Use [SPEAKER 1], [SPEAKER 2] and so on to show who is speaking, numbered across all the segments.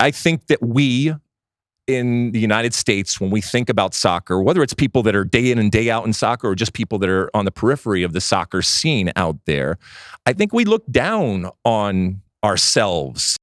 [SPEAKER 1] I think that we in the United States, when we think about soccer, whether it's people that are day in and day out in soccer or just people that are on the periphery of the soccer scene out there, I think we look down on ourselves.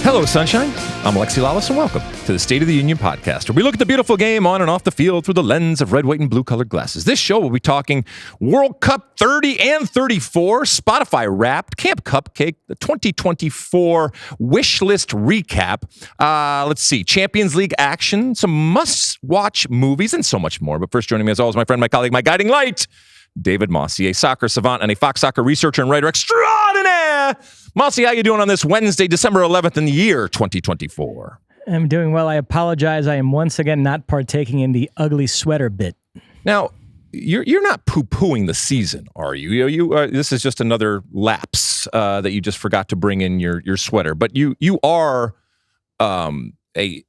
[SPEAKER 1] Hello, Sunshine. I'm Alexi, Lalas, and welcome to the State of the Union podcast, where we look at the beautiful game on and off the field through the lens of red, white, and blue-colored glasses. This show will be talking World Cup 30 and 34, Spotify Wrapped, Camp Cupcake, the 2024 Wishlist recap. Let's see, Champions League action, some must-watch movies, and so much more. But first, joining me as always, my friend, my colleague, my guiding light, David Mosse, a soccer savant and a Fox Soccer researcher and writer extraordinaire. Mosse, how you doing on this Wednesday, December 11th in the year 2024?
[SPEAKER 2] I'm doing well. I apologize. I am once again not partaking in the ugly sweater bit.
[SPEAKER 1] Now, you're not poo-pooing the season, are you? This is just another lapse that you just forgot to bring in your sweater. But you are a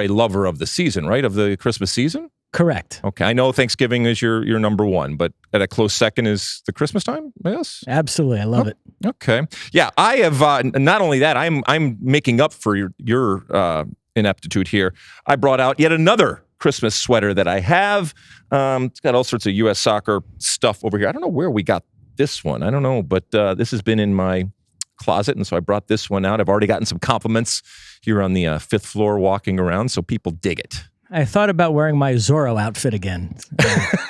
[SPEAKER 1] lover of the season, right? Of the Christmas season?
[SPEAKER 2] Correct.
[SPEAKER 1] Okay, I know Thanksgiving is your number one, but at a close second is the Christmas time, I guess?
[SPEAKER 2] Absolutely, I love it.
[SPEAKER 1] Okay. Yeah, I have, not only that, I'm making up for your ineptitude here. I brought out yet another Christmas sweater that I have. It's got all sorts of U.S. soccer stuff over here. I don't know where we got this one. I don't know, but this has been in my closet, and so I brought this one out. I've already gotten some compliments here on the fifth floor walking around, so people dig it.
[SPEAKER 2] I thought about wearing my Zorro outfit again,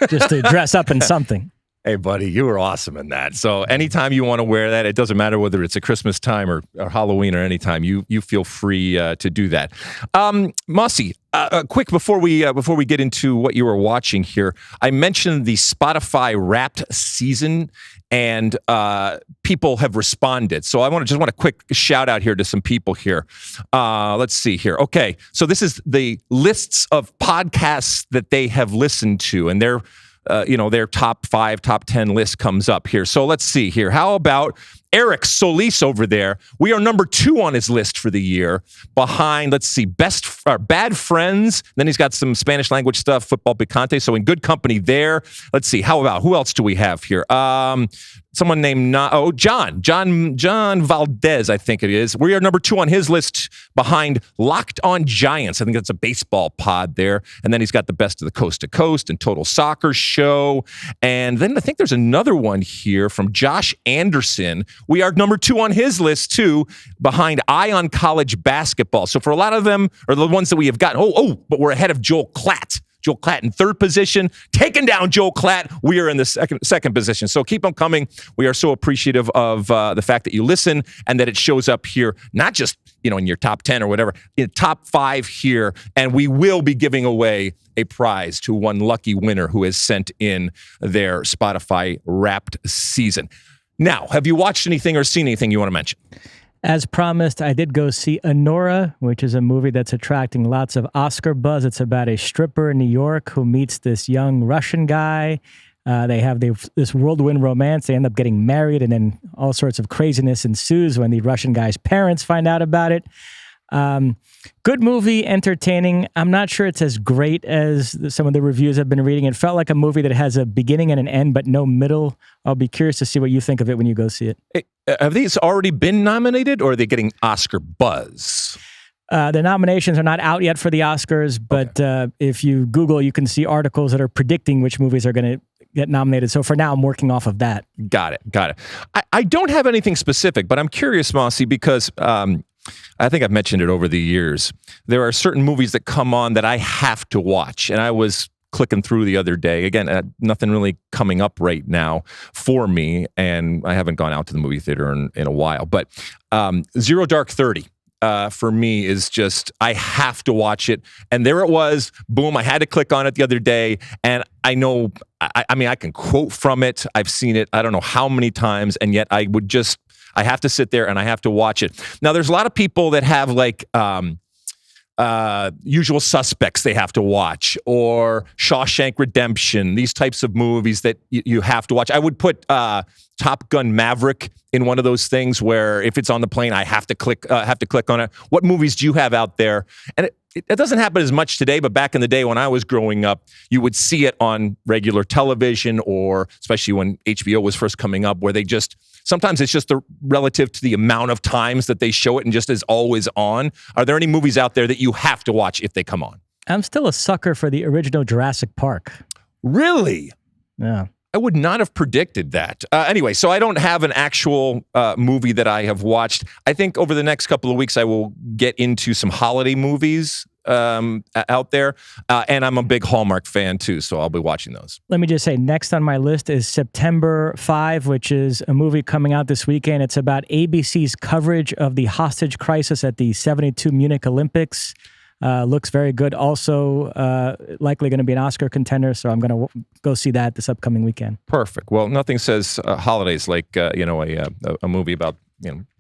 [SPEAKER 2] just to dress up in something.
[SPEAKER 1] Hey, buddy, you were awesome in that. So anytime you want to wear that, it doesn't matter whether it's a Christmas time or Halloween or anytime, you feel free to do that. Mosse, quick before we get into what you were watching here, I mentioned the Spotify Wrapped season, and people have responded. So I want a quick shout out here to some people here. Let's see here. Okay, so this is the lists of podcasts that they have listened to, and their top 5, top 10 list comes up here. So let's see here. How about Eric Solis over there? We are number 2 on his list for the year, behind, let's see, Bad Friends. Then he's got some Spanish language stuff, Football Picante. So in good company there. Let's see. How about, who else do we have here? Someone named John Valdez, I think it is. We are number 2 on his list, behind Locked On Giants. I think that's a baseball pod there. And then he's got the Best of the Coast to Coast and Total Soccer Show. And then I think there's another one here from Josh Anderson. We are number 2 on his list too, behind Eye on College Basketball. So for a lot of them, or the ones that we have gotten, but we're ahead of Joel Klatt. Joel Klatt in third position, taking down Joel Klatt. We are in the second position. So keep them coming. We are so appreciative of the fact that you listen and that it shows up here, not just in your top 10 or whatever, in top 5 here. And we will be giving away a prize to one lucky winner who has sent in their Spotify Wrapped season. Now, have you watched anything or seen anything you want to mention?
[SPEAKER 2] As promised, I did go see Anora, which is a movie that's attracting lots of Oscar buzz. It's about a stripper in New York who meets this young Russian guy. They have this whirlwind romance. They end up getting married, and then all sorts of craziness ensues when the Russian guy's parents find out about it. Good movie, entertaining. I'm not sure it's as great as some of the reviews I've been reading. It felt like a movie that has a beginning and an end, but no middle. I'll be curious to see what you think of it when you go see it.
[SPEAKER 1] Have these already been nominated, or are they getting Oscar buzz?
[SPEAKER 2] The nominations are not out yet for the Oscars, but if you Google, you can see articles that are predicting which movies are going to get nominated. So for now, I'm working off of that.
[SPEAKER 1] Got it. I don't have anything specific, but I'm curious, Mosse, because I think I've mentioned it over the years. There are certain movies that come on that I have to watch, and I was clicking through the other day. Again, nothing really coming up right now for me, and I haven't gone out to the movie theater in a while. But Zero Dark 30 for me is just, I have to watch it. And there it was. Boom. I had to click on it the other day, and I know, I mean, I can quote from it. I've seen it I don't know how many times, and yet I have to sit there and I have to watch it. Now, there's a lot of people that have like Usual Suspects they have to watch, or Shawshank Redemption, these types of movies that you have to watch. I would put Top Gun Maverick in one of those things where if it's on the plane, I have to click on it. What movies do you have out there? And it doesn't happen as much today, but back in the day when I was growing up, you would see it on regular television, or especially when HBO was first coming up, where sometimes it's just relative to the amount of times that they show it and just is always on. Are there any movies out there that you have to watch if they come on?
[SPEAKER 2] I'm still a sucker for the original Jurassic Park.
[SPEAKER 1] Really?
[SPEAKER 2] Yeah.
[SPEAKER 1] I would not have predicted that. Anyway, so I don't have an actual movie that I have watched. I think over the next couple of weeks, I will get into some holiday movies out there. And I'm a big Hallmark fan too, so I'll be watching those.
[SPEAKER 2] Let me just say, next on my list is September 5, which is a movie coming out this weekend. It's about ABC's coverage of the hostage crisis at the 72 Munich Olympics. Looks very good. Also, likely going to be an Oscar contender, so I'm going to go see that this upcoming weekend.
[SPEAKER 1] Perfect. Well, nothing says holidays like a movie about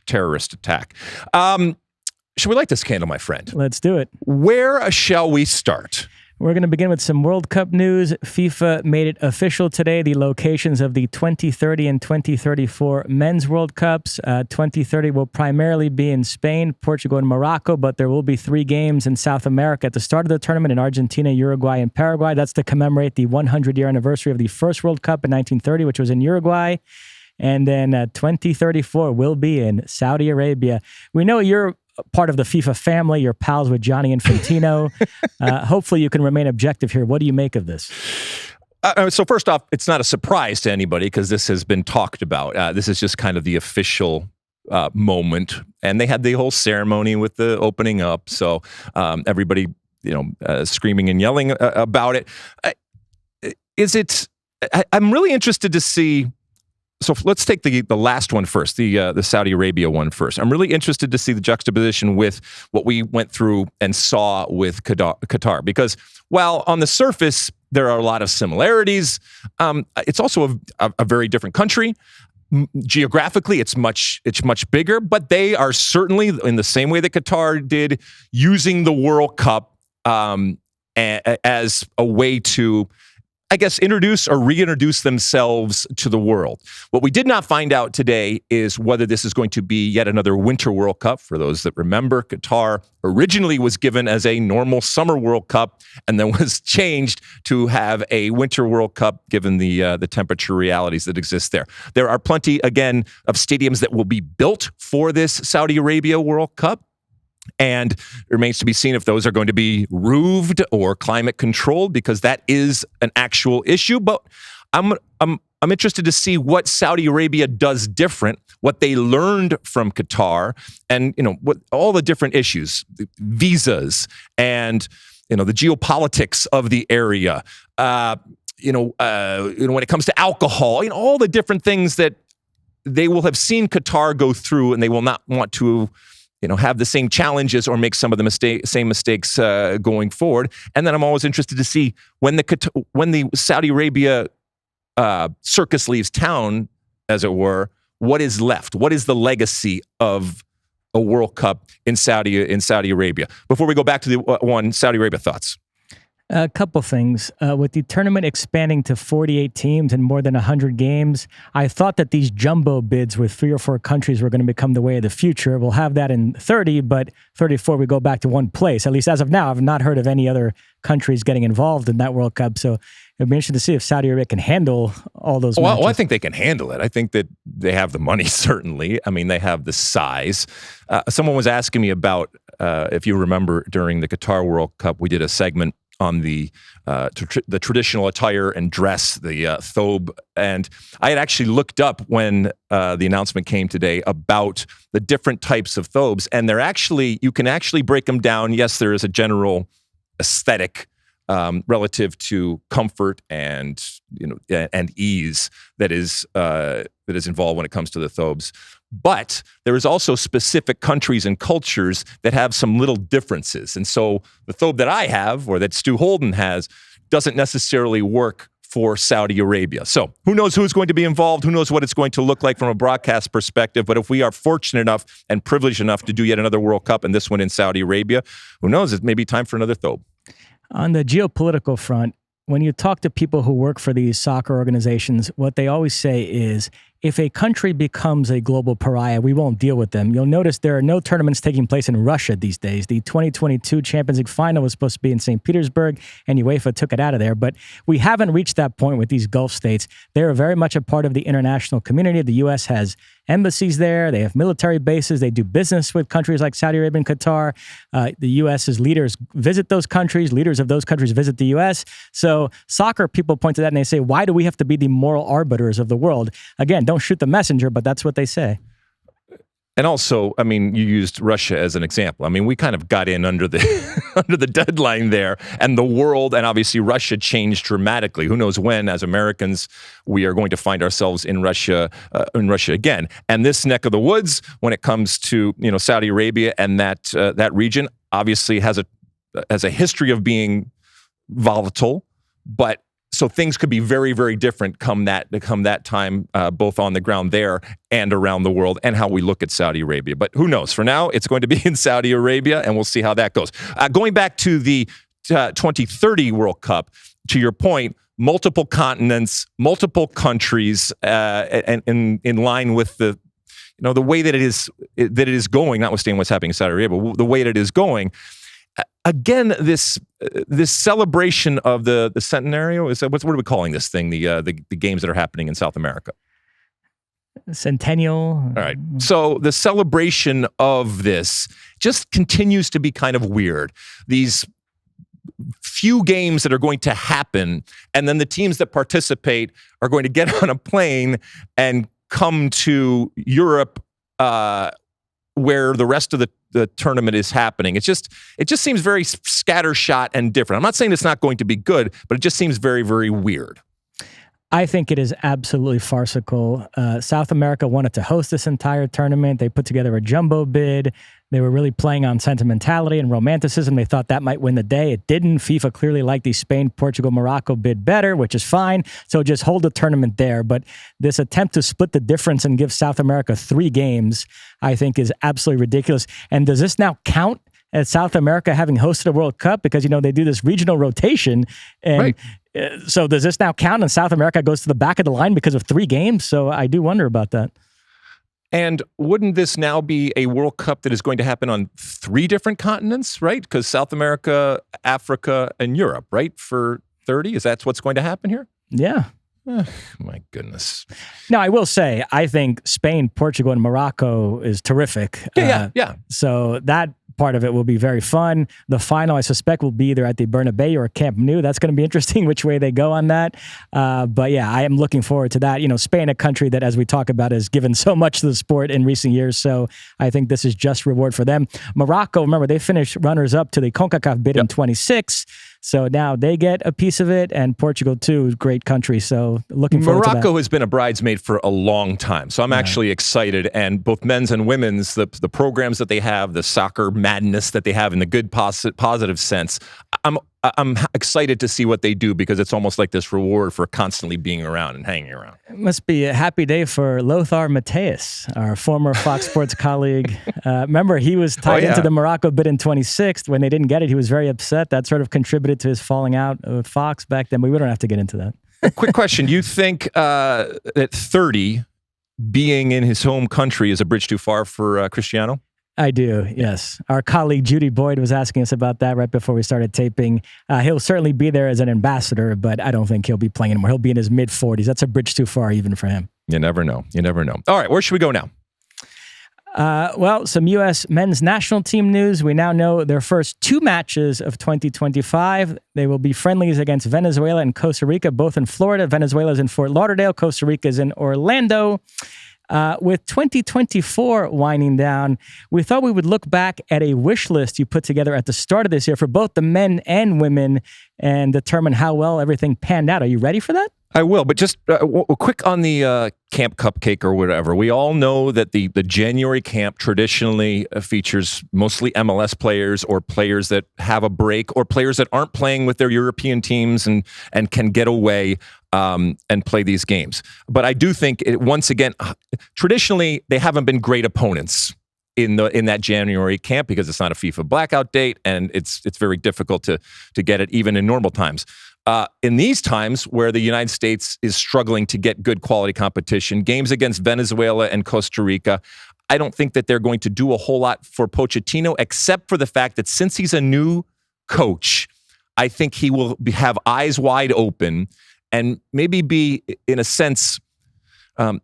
[SPEAKER 1] terrorist attack. Should we light this candle, my friend?
[SPEAKER 2] Let's do it.
[SPEAKER 1] Where shall we start?
[SPEAKER 2] We're going to begin with some World Cup news. FIFA made it official today, the locations of the 2030 and 2034 Men's World Cups. 2030 will primarily be in Spain, Portugal, and Morocco, but there will be 3 games in South America at the start of the tournament in Argentina, Uruguay, and Paraguay. That's to commemorate the 100-year anniversary of the first World Cup in 1930, which was in Uruguay. And then 2034 will be in Saudi Arabia. We know you're part of the FIFA family. You're pals with Gianni Infantino. Hopefully you can remain objective here. What do you make of this?
[SPEAKER 1] So first off, it's not a surprise to anybody because this has been talked about. This is just kind of the official moment. And they had the whole ceremony with the opening up. So everybody, screaming and yelling about it. I'm really interested to see. So let's take the last one first, the Saudi Arabia one first. I'm really interested to see the juxtaposition with what we went through and saw with Qatar, because while on the surface there are a lot of similarities, it's also a very different country. Geographically, it's much bigger, but they are certainly, in the same way that Qatar did, using the World Cup as a way to, I guess, introduce or reintroduce themselves to the world. What we did not find out today is whether this is going to be yet another Winter World Cup. For those that remember, Qatar originally was given as a normal Summer World Cup and then was changed to have a Winter World Cup given the temperature realities that exist there. There are plenty, again, of stadiums that will be built for this Saudi Arabia World Cup. And it remains to be seen if those are going to be roofed or climate controlled, because that is an actual issue. But I'm interested to see what Saudi Arabia does different, what they learned from Qatar, and what all the different issues, the visas, and the geopolitics of the area. When it comes to alcohol, all the different things that they will have seen Qatar go through, and they will not want to have the same challenges or make some of the same mistakes going forward. And then I'm always interested to see when the Saudi Arabia circus leaves town, as it were, what is left? What is the legacy of a World Cup in Saudi Arabia? Before we go back to the one, Saudi Arabia thoughts.
[SPEAKER 2] A couple things. With the tournament expanding to 48 teams and more than 100 games, I thought that these jumbo bids with 3 or 4 countries were going to become the way of the future. We'll have that in 30, but 34, we go back to one place. At least as of now, I've not heard of any other countries getting involved in that World Cup. So it'd be interesting to see if Saudi Arabia can handle all those matches.
[SPEAKER 1] Well, I think they can handle it. I think that they have the money, certainly. I mean, they have the size. Someone was asking me about, if you remember, during the Qatar World Cup, we did a segment on the traditional attire and dress, the thobe. And I had actually looked up when the announcement came today about the different types of thobes. And you can actually break them down. Yes, there is a general aesthetic relative to comfort and ease that is involved when it comes to the thobes. But there is also specific countries and cultures that have some little differences. And so the thobe that I have, or that Stu Holden has, doesn't necessarily work for Saudi Arabia. So who knows who's going to be involved? Who knows what it's going to look like from a broadcast perspective? But if we are fortunate enough and privileged enough to do yet another World Cup, and this one in Saudi Arabia, who knows? It may be time for another Thobe.
[SPEAKER 2] On the geopolitical front, when you talk to people who work for these soccer organizations, what they always say is, if a country becomes a global pariah, we won't deal with them. You'll notice there are no tournaments taking place in Russia these days. The 2022 Champions League final was supposed to be in St. Petersburg, and UEFA took it out of there. But we haven't reached that point with these Gulf states. They are very much a part of the international community. The U.S. has embassies there. They have military bases. They do business with countries like Saudi Arabia and Qatar. The U.S.'s leaders visit those countries. Leaders of those countries visit the U.S. So soccer people point to that and they say, why do we have to be the moral arbiters of the world? Again, don't shoot the messenger, but that's what they say.
[SPEAKER 1] And also, I mean, you used Russia as an example. I mean, we kind of got in under the under the deadline there, and the world and obviously Russia changed dramatically. Who knows when, as Americans, we are going to find ourselves in Russia again. And this neck of the woods, when it comes to Saudi Arabia and that region, obviously has a history of being volatile, but. So things could be very, very different come that time, both on the ground there and around the world, and how we look at Saudi Arabia. But who knows? For now, it's going to be in Saudi Arabia, and we'll see how that goes. Going back to the 2030 World Cup, to your point, multiple continents, multiple countries, and in line with the way that it is going, notwithstanding what's happening in Saudi Arabia, the way that it is going. Again, this celebration of the centenario what are we calling this thing? The games that are happening in South America.
[SPEAKER 2] Centennial.
[SPEAKER 1] All right. So the celebration of this just continues to be kind of weird. These few games that are going to happen, and then the teams that participate are going to get on a plane and come to Europe, where the rest of the tournament is happening. It just seems very scattershot and different. I'm not saying it's not going to be good, but it just seems very, very weird.
[SPEAKER 2] I think it is absolutely farcical. South America wanted to host this entire tournament. They put together a jumbo bid. They were really playing on sentimentality and romanticism. They thought that might win the day. It didn't. FIFA clearly liked the Spain, Portugal, Morocco bid better, which is fine. So just hold the tournament there. But this attempt to split the difference and give South America 3 games, I think is absolutely ridiculous. And does this now count as South America having hosted a World Cup? Because, they do this regional rotation. And
[SPEAKER 1] right.
[SPEAKER 2] So does this now count and South America goes to the back of the line because of 3 games? So I do wonder about that.
[SPEAKER 1] And wouldn't this now be a World Cup that is going to happen on 3 different continents, right? Because South America, Africa, and Europe, right? For 30? Is that what's going to happen here?
[SPEAKER 2] Yeah.
[SPEAKER 1] My goodness.
[SPEAKER 2] Now, I will say, I think Spain, Portugal, and Morocco is terrific.
[SPEAKER 1] Yeah.
[SPEAKER 2] So that part of it will be very fun. The final, I suspect, will be either at the Bernabeu or Camp Nou. That's going to be interesting which way they go on that. But yeah, I am looking forward to that. Spain, a country that, as we talk about, has given so much to the sport in recent years. So I think this is just reward for them. Morocco, remember, they finished runners-up to the CONCACAF bid in 26. So now they get a piece of it, and Portugal too, great country. So looking forward to that.
[SPEAKER 1] Morocco has been a bridesmaid for a long time, so I'm actually excited. And both men's and women's, the programs that they have, the soccer madness that they have in the good positive sense, I'm excited to see what they do, because it's almost like this reward for constantly being around and hanging around.
[SPEAKER 2] It must be a happy day for Lothar Matthäus, our former Fox Sports colleague. Remember, he was tied into the Morocco bid in 26. When they didn't get it, he was very upset. That sort of contributed to his falling out with Fox back then, but we don't have to get into that.
[SPEAKER 1] Quick question. Do you think that 30 being in his home country is a bridge too far for Cristiano?
[SPEAKER 2] I do, yes. Our colleague Judy Boyd was asking us about that right before we started taping. He'll certainly be there as an ambassador, but I don't think he'll be playing anymore. He'll be in his mid-40s. That's a bridge too far even for him.
[SPEAKER 1] You never know. You never know. All right, where should we go now?
[SPEAKER 2] Well, some U.S. men's national team news. We now know their first 2 matches of 2025. They will be friendlies against Venezuela and Costa Rica, both in Florida. Venezuela's in Fort Lauderdale. Costa Rica's in Orlando. With 2024 winding down, we thought we would look back at a wish list you put together at the start of this year for both the men and women and determine how well everything panned out. Are you ready for that?
[SPEAKER 1] I will, but just quick on the camp cupcake or whatever. We all know that the January camp traditionally features mostly MLS players or players that have a break or players that aren't playing with their European teams and can get away. and play these games. But I do think, once again, traditionally, they haven't been great opponents in that January camp because it's not a FIFA blackout date, and it's very difficult to get it even in normal times. In these times where the United States is struggling to get good quality competition, games against Venezuela and Costa Rica, I don't think that they're going to do a whole lot for Pochettino, except for the fact that since he's a new coach, I think he will have eyes wide open and maybe be, in a sense,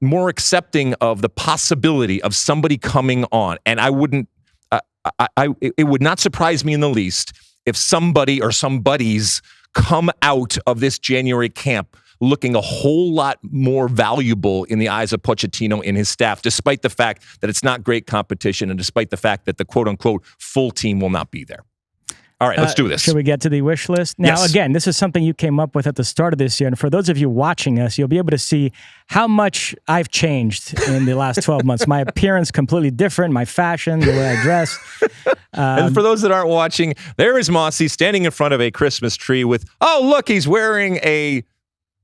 [SPEAKER 1] more accepting of the possibility of somebody coming on. And it would not surprise me in the least if somebody or some buddies come out of this January camp looking a whole lot more valuable in the eyes of Pochettino and his staff, despite the fact that it's not great competition and despite the fact that the quote-unquote full team will not be there. All right, let's do this.
[SPEAKER 2] Should we get to the wish list? Now,
[SPEAKER 1] Yes.
[SPEAKER 2] Again, this is something you came up with at the start of this year. And for those of you watching us, you'll be able to see how much I've changed in the last 12 months. My appearance completely different, my fashion, the way I dress.
[SPEAKER 1] And for those that aren't watching, there is Mosse standing in front of a Christmas tree with, oh, look, he's wearing a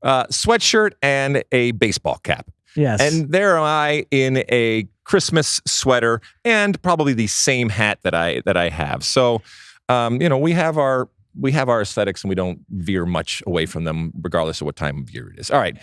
[SPEAKER 1] sweatshirt and a baseball cap.
[SPEAKER 2] Yes.
[SPEAKER 1] And there am I in a Christmas sweater and probably the same hat that I have. So, we have our aesthetics and we don't veer much away from them, regardless of what time of year it is. All right,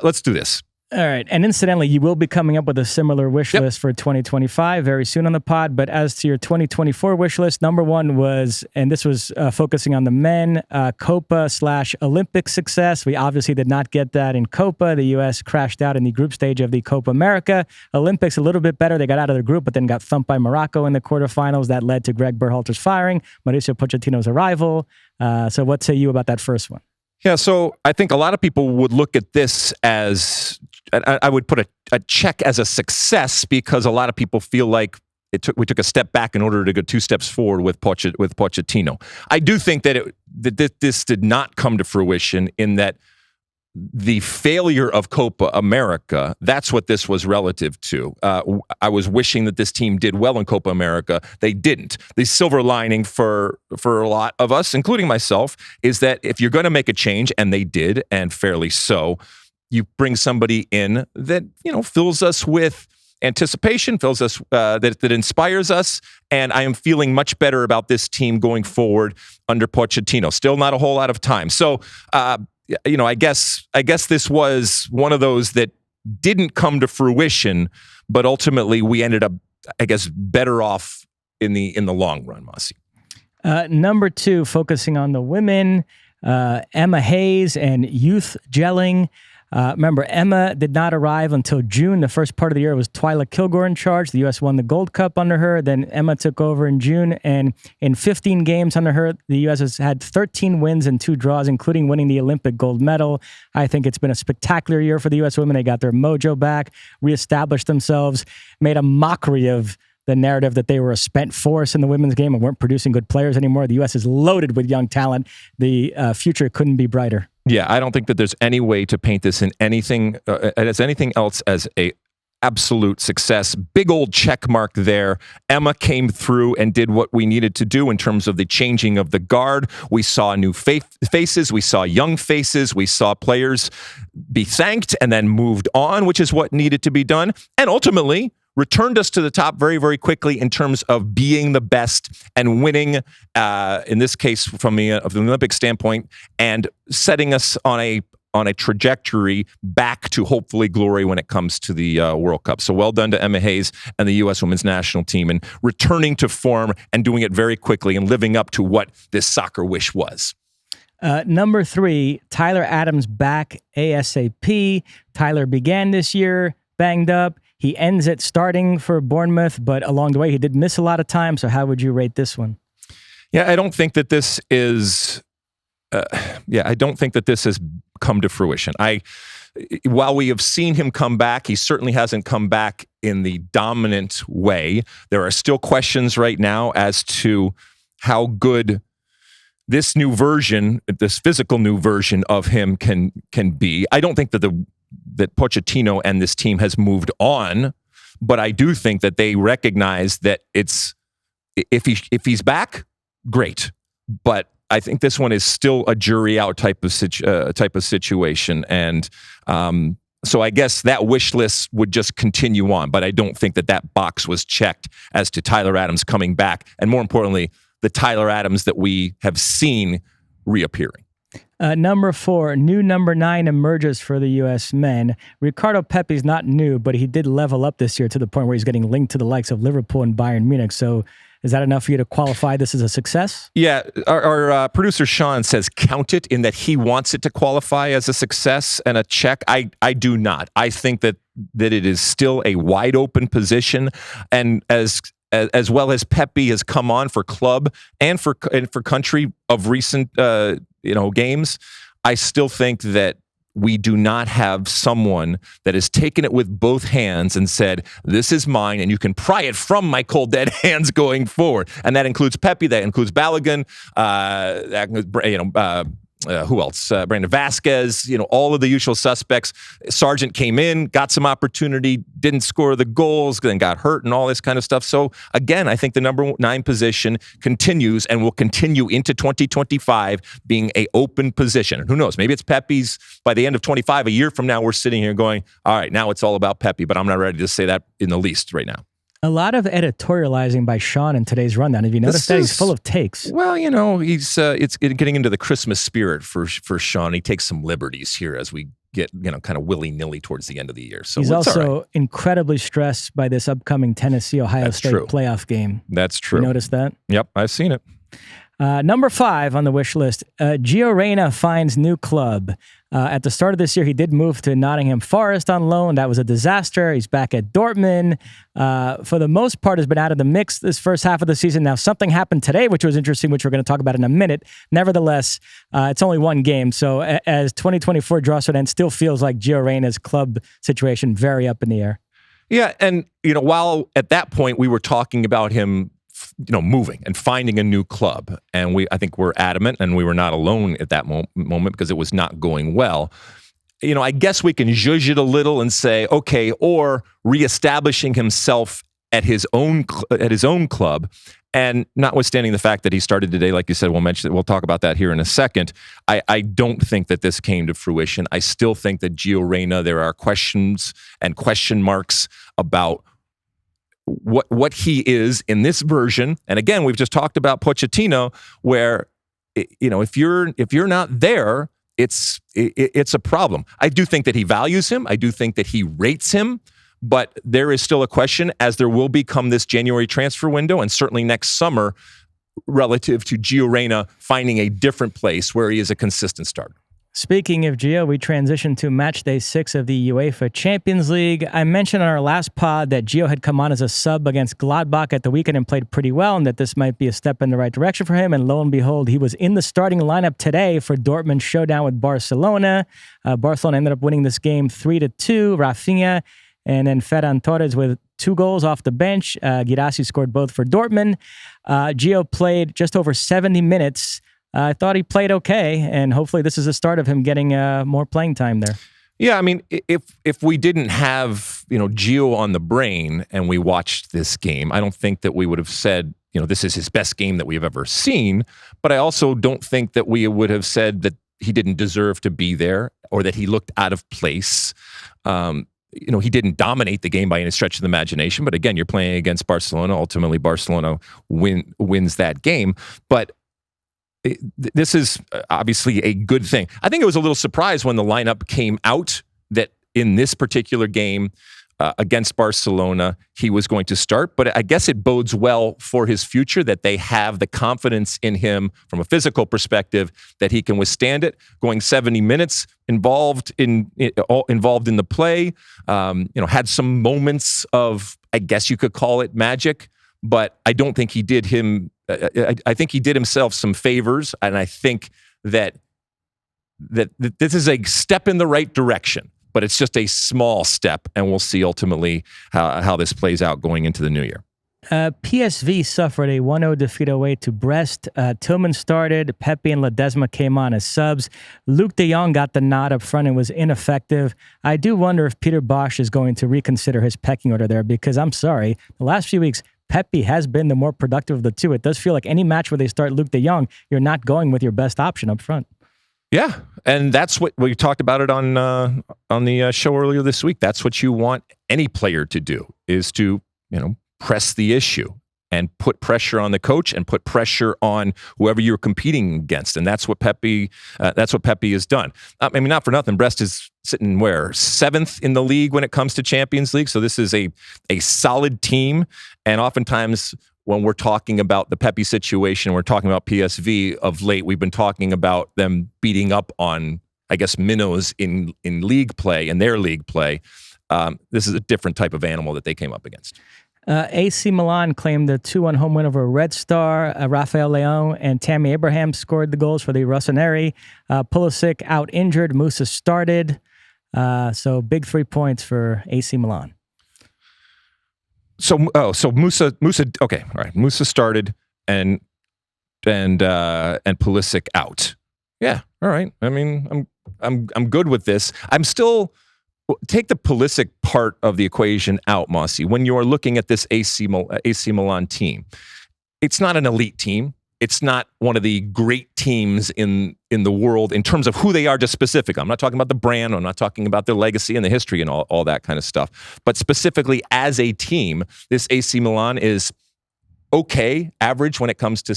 [SPEAKER 1] let's do this.
[SPEAKER 2] All right. And incidentally, you will be coming up with a similar wish list for 2025 very soon on the pod. But as to your 2024 wish list, number one was, and this was focusing on the men, Copa/Olympic success. We obviously did not get that in Copa. The U.S. crashed out in the group stage of the Copa America. Olympics, a little bit better. They got out of their group, but then got thumped by Morocco in the quarterfinals. That led to Greg Berhalter's firing, Mauricio Pochettino's arrival. So what say you about that first one?
[SPEAKER 1] Yeah, so I think a lot of people would look at this as, I would put a check as a success, because a lot of people feel like we took a step back in order to go 2 steps forward with Pochettino. I do think that this did not come to fruition, in that the failure of Copa America, that's what this was relative to. I was wishing that this team did well in Copa America. They didn't. The silver lining for a lot of us, including myself, is that if you're going to make a change, and they did, and fairly so, you bring somebody in that, fills us with anticipation, fills us that inspires us, and I am feeling much better about this team going forward under Pochettino. Still not a whole lot of time. So, I guess this was one of those that didn't come to fruition, but ultimately we ended up, I guess, better off in the long run, Mosse.
[SPEAKER 2] Number two, focusing on the women, Emma Hayes and youth gelling. Remember, Emma did not arrive until June. The first part of the year was Twyla Kilgore in charge. The U.S. won the Gold Cup under her. Then Emma took over in June. And in 15 games under her, the U.S. has had 13 wins and 2 draws, including winning the Olympic gold medal. I think it's been a spectacular year for the U.S. women. They got their mojo back, reestablished themselves, made a mockery of the narrative that they were a spent force in the women's game and weren't producing good players anymore. The U.S. is loaded with young talent. The future couldn't be brighter.
[SPEAKER 1] Yeah, I don't think that there's any way to paint this in anything as anything else as a absolute success. Big old check mark there. Emma came through and did what we needed to do in terms of the changing of the guard. We saw new faces. We saw young faces. We saw players be thanked and then moved on, which is what needed to be done. And ultimately returned us to the top very, very quickly in terms of being the best and winning, in this case, from the Olympic standpoint, and setting us on a trajectory back to hopefully glory when it comes to the World Cup. So well done to Emma Hayes and the U.S. women's national team, and returning to form and doing it very quickly and living up to what this soccer wish was.
[SPEAKER 2] Number three, Tyler Adams back ASAP. Tyler began this year banged up. He ends it starting for Bournemouth, but along the way, he did miss a lot of time. So how would you rate this one?
[SPEAKER 1] Yeah, I don't think that this is... I don't think that this has come to fruition. While we have seen him come back, he certainly hasn't come back in the dominant way. There are still questions right now as to how good this new version, this physical new version of him can be. I don't think that that Pochettino and this team has moved on, but I do think that they recognize that if he's back, great. But I think this one is still a jury out type of situation. And so I guess that wish list would just continue on. But I don't think that box was checked as to Tyler Adams coming back. And more importantly, the Tyler Adams that we have seen reappearing.
[SPEAKER 2] Number 4, new number 9 emerges for the U.S. men. Ricardo Pepi's not new, but he did level up this year to the point where he's getting linked to the likes of Liverpool and Bayern Munich. So is that enough for you to qualify this as a success?
[SPEAKER 1] Yeah, our producer Sean says count it, in that he wants it to qualify as a success and a check. I do not. I think that it is still a wide open position, and as well as Pepe has come on for club and for country of recent games, I still think that we do not have someone that has taken it with both hands and said, this is mine, and you can pry it from my cold dead hands going forward. And that includes Pepe, that includes Balogun, who else? Brandon Vasquez, all of the usual suspects. Sargent came in, got some opportunity, didn't score the goals, then got hurt and all this kind of stuff. So again, I think the number 9 position continues and will continue into 2025 being a open position. And who knows? Maybe it's Pepe's by the end of 25. A year from now, we're sitting here going, all right, now it's all about Pepe, but I'm not ready to say that in the least right now.
[SPEAKER 2] A lot of editorializing by Sean in today's rundown. Have you noticed that? He's full of takes.
[SPEAKER 1] Well, he's it's getting into the Christmas spirit for Sean. He takes some liberties here as we get kind of willy-nilly towards the end of the year. So
[SPEAKER 2] he's also incredibly stressed by this upcoming Tennessee-Ohio State playoff game.
[SPEAKER 1] That's true.
[SPEAKER 2] You noticed that?
[SPEAKER 1] Yep, I've seen it.
[SPEAKER 2] Number 5 on the wish list, Gio Reyna finds new club. At the start of this year, he did move to Nottingham Forest on loan. That was a disaster. He's back at Dortmund. For the most part, has been out of the mix this first half of the season. Now, something happened today, which was interesting, which we're going to talk about in a minute. Nevertheless, it's only one game. So as 2024 draws to an end, still feels like Gio Reyna's club situation very up in the air. Yeah,
[SPEAKER 1] and while at that point we were talking about him moving and finding a new club. And I think we're adamant, and we were not alone at that moment because it was not going well. I guess we can zhuzh it a little and say, okay, or reestablishing himself at his own club. And notwithstanding the fact that he started today, like you said, we'll talk about that here in a second. I don't think that this came to fruition. I still think that Gio Reyna, there are questions and question marks about what he is in this version. And again, we've just talked about Pochettino, where if you're not there, it's a problem. I do think that he values him. I do think that he rates him, but there is still a question, as there will become this January transfer window and certainly next summer, relative to Gio Reyna finding a different place where he is a consistent starter.
[SPEAKER 2] Speaking of Gio, we transitioned to match day 6 of the UEFA Champions League. I mentioned on our last pod that Gio had come on as a sub against Gladbach at the weekend and played pretty well, and that this might be a step in the right direction for him. And lo and behold, he was in the starting lineup today for Dortmund's showdown with Barcelona. Barcelona ended up winning this game 3-2. Rafinha and then Ferran Torres with 2 goals off the bench. Guirassy scored both for Dortmund. Gio played just over 70 minutes. I thought he played okay, and hopefully this is the start of him getting more playing time there.
[SPEAKER 1] Yeah, I mean, if we didn't have Gio on the brain and we watched this game, I don't think that we would have said this is his best game that we have ever seen. But I also don't think that we would have said that he didn't deserve to be there or that he looked out of place. He didn't dominate the game by any stretch of the imagination. But again, you're playing against Barcelona. Ultimately, Barcelona wins that game. But this is obviously a good thing. I think it was a little surprise when the lineup came out that in this particular game against Barcelona, he was going to start. But I guess it bodes well for his future that they have the confidence in him from a physical perspective that he can withstand it. Going 70 minutes involved in the play, had some moments of, I guess you could call it magic, but I don't think he did him. I think he did himself some favors, and I think that this is a step in the right direction, but it's just a small step, and we'll see ultimately how this plays out going into the new year.
[SPEAKER 2] PSV suffered a 1-0 defeat away to Brest. Tillman started. Pepe and Ledesma came on as subs. Luke de Jong got the nod up front and was ineffective. I do wonder if Peter Bosz is going to reconsider his pecking order there, because I'm sorry, the last few weeks, Pepe has been the more productive of the two. It does feel like any match where they start Luke de Jong, you're not going with your best option up front.
[SPEAKER 1] Yeah, and that's what we talked about it on the show earlier this week. That's what you want any player to do, is to press the issue and put pressure on the coach and put pressure on whoever you're competing against. And that's what Pepe has done. I mean, not for nothing, Brest is sitting where? 7th in the league when it comes to Champions League. So this is a solid team. And oftentimes when we're talking about the Pepe situation, we're talking about PSV of late, we've been talking about them beating up on, I guess, minnows in league play, in their league play. This is a different type of animal that they came up against.
[SPEAKER 2] AC Milan claimed a 2-1 home win over Red Star. Rafael Leão and Tammy Abraham scored the goals for the Rossoneri. Pulisic out injured. Mosse started. So big 3 points for AC Milan.
[SPEAKER 1] So Mosse. Okay, all right. Mosse started and Pulisic out. Yeah, all right. I mean, I'm good with this. I'm still. Take the Pulisic part of the equation out, Mosse. When you're looking at this AC Milan team, it's not an elite team. It's not one of the great teams in the world in terms of who they are just specific. I'm not talking about the brand. I'm not talking about their legacy and the history and all that kind of stuff. But specifically as a team, this AC Milan is okay, average when it comes to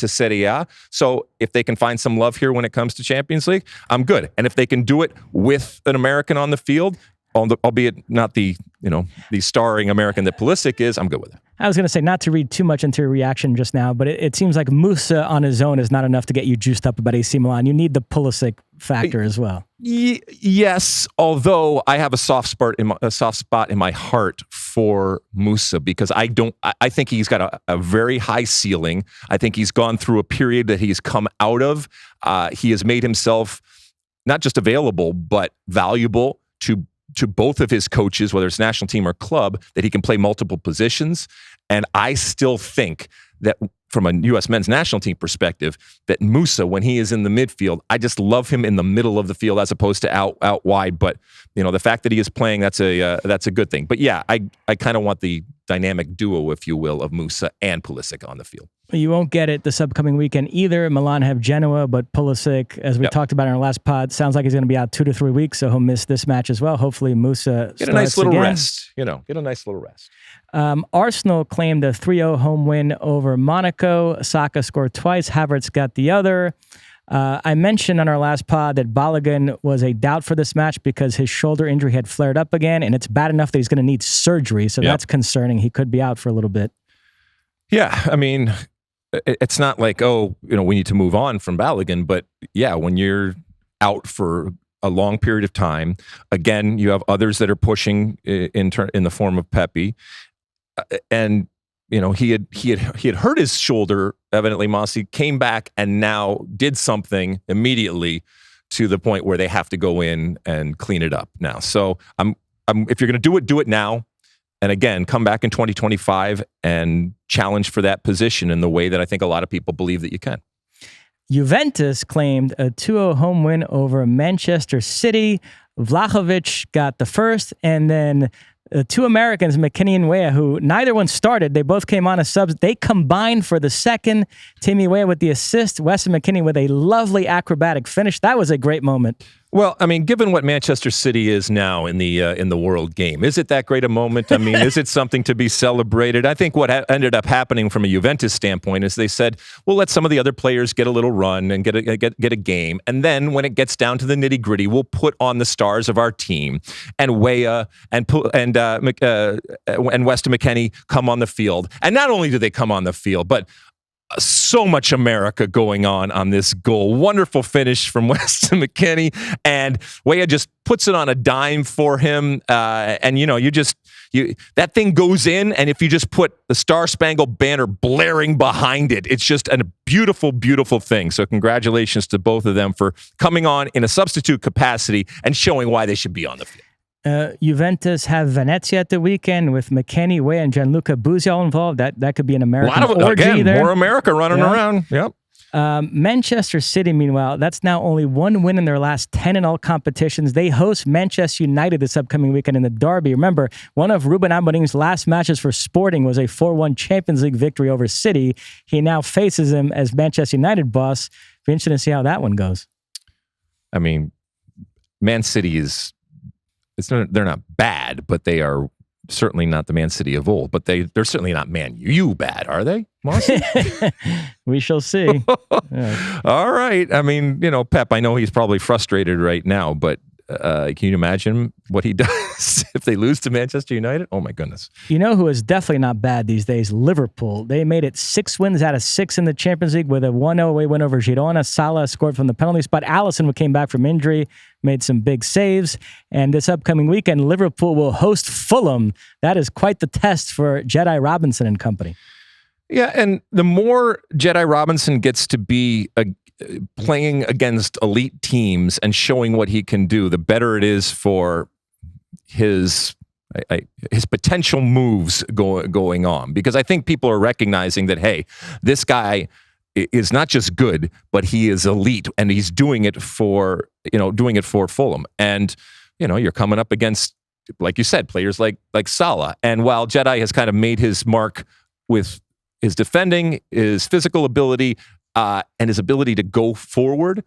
[SPEAKER 1] Serie A. So if they can find some love here when it comes to Champions League, I'm good. And if they can do it with an American on the field, albeit not the starring American that Pulisic is, I'm good with it.
[SPEAKER 2] I was going to say, not to read too much into your reaction just now, but it seems like Mosse on his own is not enough to get you juiced up about AC Milan. You need the Pulisic factor as well.
[SPEAKER 1] Yes, although I have a soft spot in my heart for Mosse, because I think he's got a very high ceiling. I think he's gone through a period that he's come out of. He has made himself not just available, but valuable to both of his coaches, whether it's national team or club, that he can play multiple positions. And I still think that from a U.S. men's national team perspective, that Mosse, when he is in the midfield, I just love him in the middle of the field as opposed to out wide. But the fact that he is playing, that's a good thing. But yeah, I kind of want the dynamic duo, if you will, of Mosse and Pulisic on the field.
[SPEAKER 2] You won't get it this upcoming weekend either. Milan have Genoa, but Pulisic, as we talked about in our last pod, sounds like he's going to be out 2 to 3 weeks, so he'll miss this match as well. Hopefully Mosse
[SPEAKER 1] get a nice little rest. Get a nice little rest.
[SPEAKER 2] Arsenal claimed a 3-0 home win over Monaco. Saka scored twice. Havertz got the other. I mentioned on our last pod that Balogun was a doubt for this match because his shoulder injury had flared up again, and it's bad enough that he's going to need surgery, so that's concerning. He could be out for a little bit. Yeah,
[SPEAKER 1] I mean, it's not like, we need to move on from Balogun, but yeah, when you're out for a long period of time, again, you have others that are pushing in the form of Pepe, and he had hurt his shoulder, evidently. Mosse came back and now did something immediately to the point where they have to go in and clean it up now. So if you're going to do it now. And again, come back in 2025 and challenge for that position in the way that I think a lot of people believe that you can.
[SPEAKER 2] Juventus claimed a 2-0 home win over Manchester City. Vlahovic got the first, and then two Americans, McKennie and Weah, who neither one started. They both came on as subs. They combined for the second. Timmy Weah with the assist. Weston McKennie with a lovely acrobatic finish. That was a great moment.
[SPEAKER 1] Well, I mean, given what Manchester City is now in the world game, is it that great a moment? I mean, is it something to be celebrated? I think what ended up happening from a Juventus standpoint is they said, we'll let some of the other players get a little run and get a game, and then when it gets down to the nitty gritty, we'll put on the stars of our team. And Weah and Weston McKennie come on the field, and not only do they come on the field, but so much America going on this goal. Wonderful finish from Weston McKennie, and Weah just puts it on a dime for him. And that thing goes in, and if you just put the Star Spangled Banner blaring behind it, it's just a beautiful, beautiful thing. So congratulations to both of them for coming on in a substitute capacity and showing why they should be on the field.
[SPEAKER 2] Juventus have Venezia at the weekend with McKennie, Weah, and Gianluca Buzial involved. That could be an American orgy there.
[SPEAKER 1] More America running around. Yep.
[SPEAKER 2] Manchester City, meanwhile, that's now only one win in their last 10 in all competitions. They host Manchester United this upcoming weekend in the Derby. Remember, one of Ruben Amorim's last matches for Sporting was a 4-1 Champions League victory over City. He now faces him as Manchester United boss. Be interesting to see how that one goes.
[SPEAKER 1] I mean, Man City they're not bad, but they are certainly not the Man City of old. But they're certainly not Man U bad, are they, Mosse?
[SPEAKER 2] We shall see.
[SPEAKER 1] Yeah. All right. I mean, Pep, I know he's probably frustrated right now, but can you imagine what he does if they lose to Manchester United? Oh, my goodness.
[SPEAKER 2] You know who is definitely not bad these days? Liverpool. They made it 6 wins out of 6 in the Champions League with a 1-0 away win over Girona. Salah scored from the penalty spot. Alisson came back from injury, made some big saves. And this upcoming weekend, Liverpool will host Fulham. That is quite the test for Jedi Robinson and company.
[SPEAKER 1] Yeah, and the more Jedi Robinson gets to be playing against elite teams and showing what he can do, the better it is for his potential moves going on. Because I think people are recognizing that, hey, this guy is not just good, but he is elite, and he's doing it for Fulham. And you're coming up against, like you said, players like Salah. And while Jedi has kind of made his mark with his defending, his physical ability, and his ability to go forward,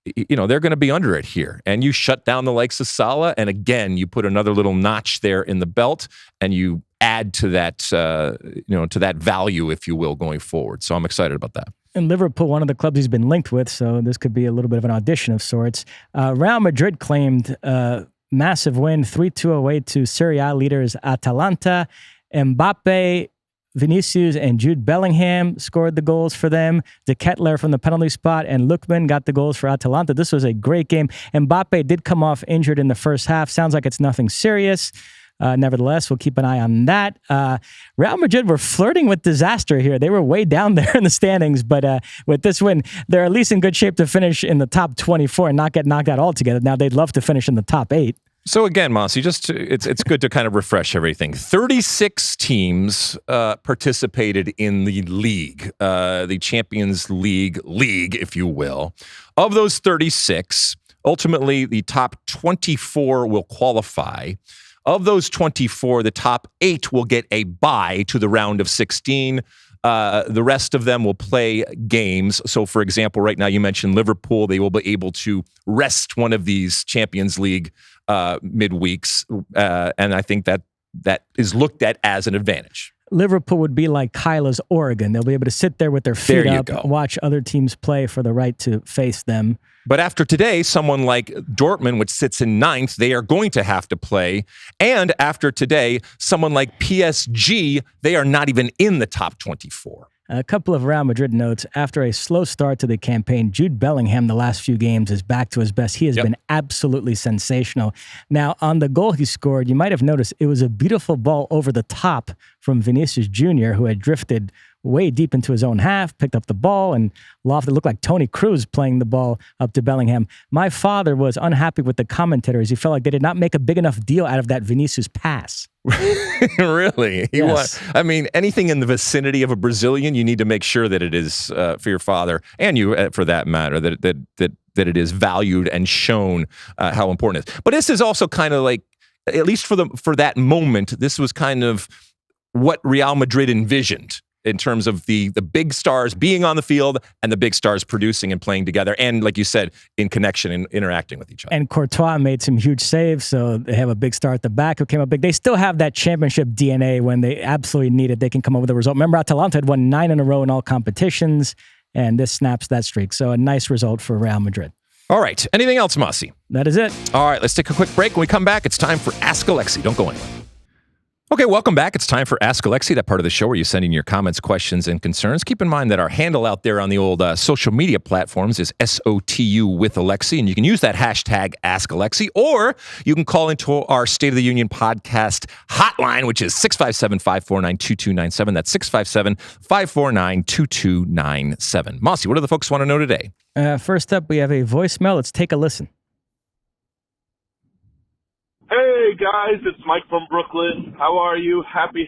[SPEAKER 1] they're going to be under it here. And you shut down the likes of Salah, and again, you put another little notch there in the belt, and you add to that, to that value, if you will, going forward. So I'm excited about that.
[SPEAKER 2] And Liverpool, one of the clubs he's been linked with, so this could be a little bit of an audition of sorts. Real Madrid claimed a massive win, 3-2 away to Serie A leaders Atalanta. Mbappe, Vinicius and Jude Bellingham scored the goals for them. De Ketelaere from the penalty spot and Lookman got the goals for Atalanta. This was a great game. Mbappe did come off injured in the first half. Sounds like it's nothing serious. Nevertheless, we'll keep an eye on that. Real Madrid were flirting with disaster here. They were way down there in the standings, but with this win, they're at least in good shape to finish in the top 24 and not get knocked out altogether. Now, they'd love to finish in the top 8.
[SPEAKER 1] So again, Mosse, it's good to kind of refresh everything. 36 teams participated in the league, the Champions League, if you will. Of those 36, ultimately the top 24 will qualify. Of those 24, the top 8 will get a bye to the round of 16. The rest of them will play games. So, for example, right now you mentioned Liverpool. They will be able to rest one of these Champions League midweeks, and I think that is looked at as an advantage.
[SPEAKER 2] Liverpool would be like Kyla's Oregon. They'll be able to sit there with their feet up, watch other teams play for the right to face them.
[SPEAKER 1] But after today, someone like Dortmund, which sits in 9th, they are going to have to play. And after today, someone like PSG, they are not even in the top 24.
[SPEAKER 2] A couple of Real Madrid notes. After a slow start to the campaign, Jude Bellingham, the last few games, is back to his best. He has been absolutely sensational. Now, on the goal he scored, you might have noticed it was a beautiful ball over the top from Vinicius Jr., who had drifted way deep into his own half, picked up the ball, and lofted. It looked like Toni Kroos playing the ball up to Bellingham. My father was unhappy with the commentators. He felt like they did not make a big enough deal out of that Vinicius pass.
[SPEAKER 1] Really?
[SPEAKER 2] Yes.
[SPEAKER 1] Anything in the vicinity of a Brazilian, you need to make sure that it is for your father and you, for that matter, that it is valued and shown how important it is. But this is also kind of like, at least for that moment, this was kind of what Real Madrid envisioned in terms of the big stars being on the field and the big stars producing and playing together. And like you said, in connection and interacting with each other. And
[SPEAKER 2] Courtois made some huge saves, so they have a big star at the back who came up big. They still have that championship DNA when they absolutely need it. They can come up with a result. Remember, Atalanta had won 9 in a row in all competitions, and this snaps that streak. So a nice result for Real Madrid.
[SPEAKER 1] All right. Anything else, Mosse?
[SPEAKER 2] That is it.
[SPEAKER 1] All right. Let's take a quick break. When we come back, it's time for Ask Alexi. Don't go anywhere. Okay, welcome back. It's time for Ask Alexi, that part of the show where you send in your comments, questions, and concerns. Keep in mind that our handle out there on the old social media platforms is SOTU with Alexi, and you can use that hashtag Ask Alexi, or you can call into our State of the Union podcast hotline, which is 657-549-2297. That's 657-549-2297. Mosse, what do the folks want to know today?
[SPEAKER 2] First up, we have a voicemail. Let's take a listen.
[SPEAKER 3] Hey guys, it's Mike from Brooklyn. How are you? Happy,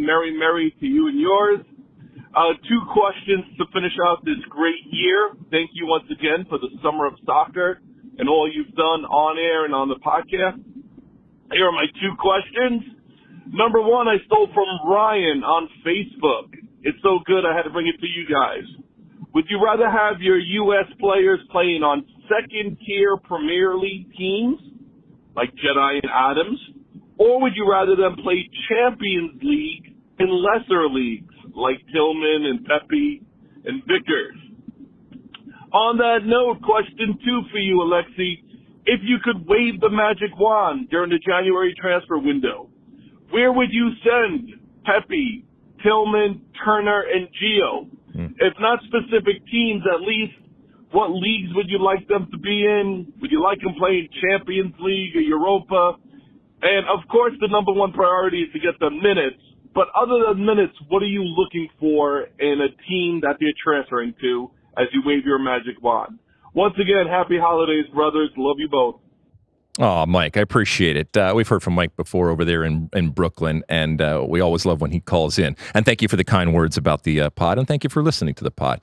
[SPEAKER 3] merry to you and yours. Two questions to finish out this great year. Thank you once again for the Summer of Soccer and all you've done on air and on the podcast. Here are my two questions. Number one, I stole from Ryan on Facebook. It's so good I had to bring it to you guys. Would you rather have your U.S. players playing on second-tier Premier League teams, like Jedi and Adams, or would you rather them play Champions League in lesser leagues, like Tillman and Pepe and Vickers? On that note, question two for you, Alexi. If you could wave the magic wand during the January transfer window, where would you send Pepe, Tillman, Turner, and Gio? If not specific teams, at least what leagues would you like them to be in? Would you like them playing Champions League or Europa? And, of course, the number one priority is to get the minutes. But other than minutes, what are you looking for in a team that they're transferring to as you wave your magic wand? Once again, happy holidays, brothers. Love you both.
[SPEAKER 1] Oh, Mike, I appreciate it. We've heard from Mike before over there in Brooklyn, and we always love when he calls in. And thank you for the kind words about the pod, and thank you for listening to the pod.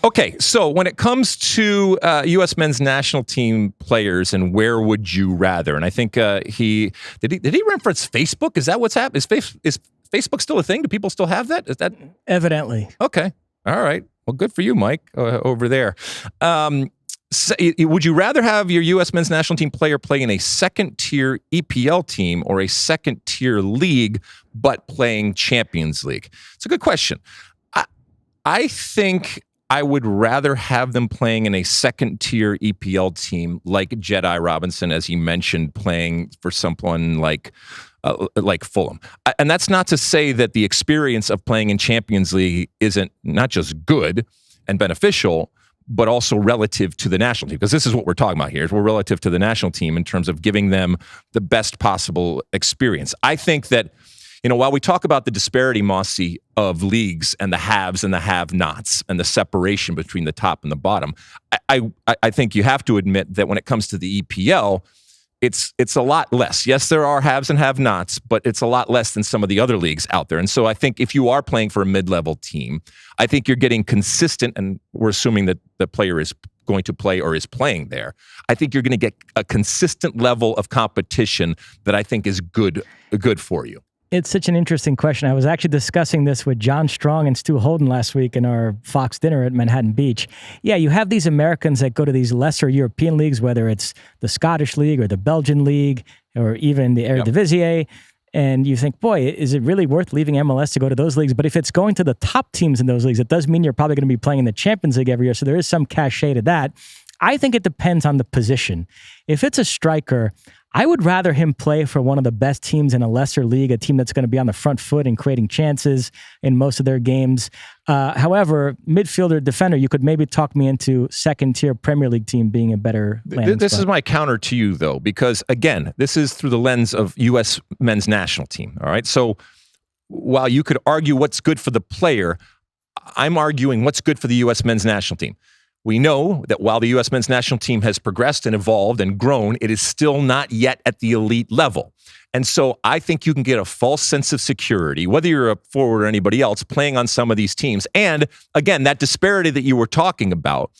[SPEAKER 1] Okay, so when it comes to U.S. men's national team players and where would you rather, and I think did he reference Facebook? Is that what's happening? Is Facebook still a thing? Do people still have that? Is that
[SPEAKER 2] Evidently.
[SPEAKER 1] okay? All right. Well, good for you, Mike, over there. Would you rather have your U.S. men's national team player play in a second-tier EPL team or a second-tier league, but playing Champions League? It's a good question. I think I would rather have them playing in a second-tier EPL team like Jedi Robinson, as he mentioned, playing for someone like Fulham. And that's not to say that the experience of playing in Champions League isn't not just good and beneficial, but also relative to the national team, because this is what we're talking about here. We're relative to the national team in terms of giving them the best possible experience. I think that, while we talk about the disparity, Mosse, of leagues and the haves and the have-nots and the separation between the top and the bottom, I think you have to admit that when it comes to the EPL, it's a lot less. Yes, there are haves and have-nots, but it's a lot less than some of the other leagues out there. And so I think if you are playing for a mid-level team, I think you're getting consistent, and we're assuming that the player is going to play or is playing there. I think you're going to get a consistent level of competition that I think is good for you.
[SPEAKER 2] It's such an interesting question. I was actually discussing this with John Strong and Stu Holden last week in our Fox dinner at Manhattan Beach. Yeah, you have these Americans that go to these lesser European leagues, whether it's the Scottish League or the Belgian League or even the Eredivisie, and you think, boy, is it really worth leaving MLS to go to those leagues? But if it's going to the top teams in those leagues, it does mean you're probably going to be playing in the Champions League every year, so there is some cachet to that. I think it depends on the position. If it's a striker, I would rather him play for one of the best teams in a lesser league, a team that's going to be on the front foot and creating chances in most of their games. However, midfielder, defender, you could maybe talk me into second-tier Premier League team being a better landing
[SPEAKER 1] This
[SPEAKER 2] spot.
[SPEAKER 1] is my counter to you, though, because, again, this is through the lens of U.S. men's national team, all right? So while you could argue what's good for the player, I'm arguing what's good for the U.S. men's national team. We know that while the U.S. men's national team has progressed and evolved and grown, it is still not yet at the elite level. And so I think you can get a false sense of security, whether you're a forward or anybody else, playing on some of these teams. And again, that disparity that you were talking about,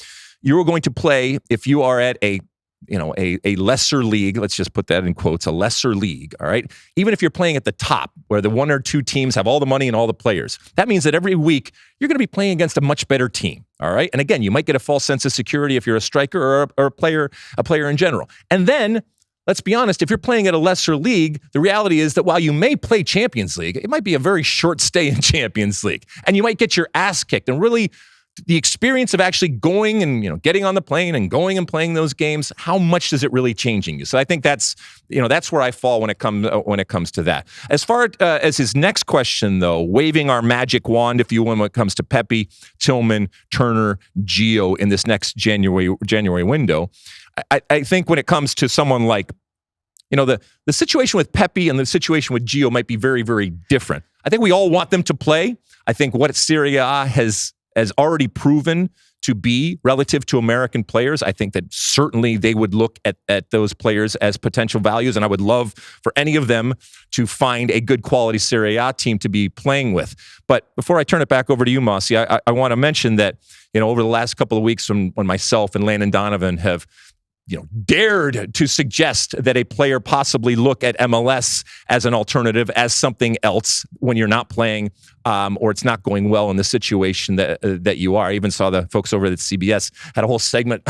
[SPEAKER 1] you are going to play if you are at a lesser league, let's just put that in quotes, a lesser league, all right? Even if you're playing at the top, where the one or two teams have all the money and all the players, that means that every week you're going to be playing against a much better team, all right? And again, you might get a false sense of security if you're a striker or a player in general. And then, let's be honest, if you're playing at a lesser league, the reality is that while you may play Champions League, it might be a very short stay in Champions League, and you might get your ass kicked. And really, the experience of actually going and getting on the plane and going and playing those games, how much does it really changing you? So I think that's where I fall when it comes to that. As far as his next question, though, waving our magic wand, if you will, when it comes to Pepe, Tillman, Turner, Gio in this next January window, I think when it comes to someone like the situation with Pepe and the situation with Gio might be very, very different. I think we all want them to play. I think what Serie A has already proven to be relative to American players. I think that certainly they would look at those players as potential values, and I would love for any of them to find a good quality Serie A team to be playing with. But before I turn it back over to you, Mosse, I want to mention that, over the last couple of weeks when myself and Landon Donovan have dared to suggest that a player possibly look at MLS as an alternative, as something else when you're not playing, or it's not going well in the situation that you are. I even saw the folks over at CBS had a whole segment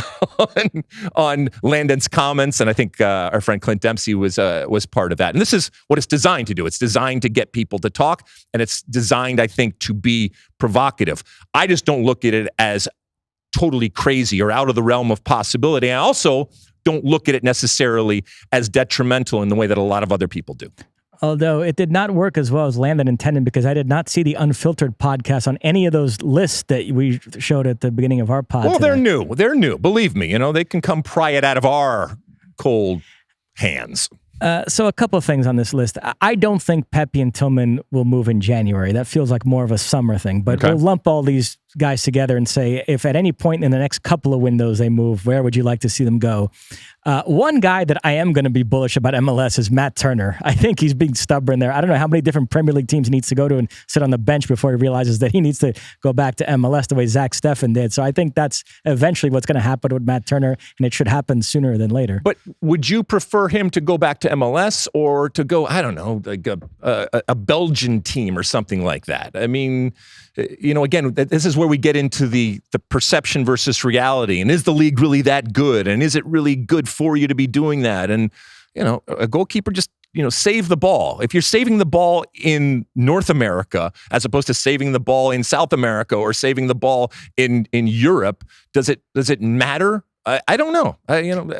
[SPEAKER 1] on Landon's comments, and I think our friend Clint Dempsey was part of that. And this is what it's designed to do. It's designed to get people to talk, and it's designed, I think, to be provocative. I just don't look at it as totally crazy or out of the realm of possibility. I also don't look at it necessarily as detrimental in the way that a lot of other people do.
[SPEAKER 2] Although it did not work as well as Landon intended, because I did not see the Unfiltered podcast on any of those lists that we showed at the beginning of our pod.
[SPEAKER 1] Well,
[SPEAKER 2] today.
[SPEAKER 1] They're new. Believe me, they can come pry it out of our cold hands.
[SPEAKER 2] So a couple of things on this list. I don't think Pepe and Tillman will move in January. That feels like more of a summer thing. But we'll lump all these guys together and say, if at any point in the next couple of windows they move, where would you like to see them go? One guy that I am going to be bullish about MLS is Matt Turner. I think he's being stubborn there. I don't know how many different Premier League teams he needs to go to and sit on the bench before he realizes that he needs to go back to MLS the way Zach Steffen did. So I think that's eventually what's going to happen with Matt Turner, and it should happen sooner than later.
[SPEAKER 1] But would you prefer him to go back to MLS or to go, I don't know, like a Belgian team or something like that? I mean, again, this is where we get into the perception versus reality. And is the league really that good? And is it really good for you to be doing that? And, a goalkeeper just, save the ball. If you're saving the ball in North America, as opposed to saving the ball in South America or saving the ball in Europe, does it matter? I don't know.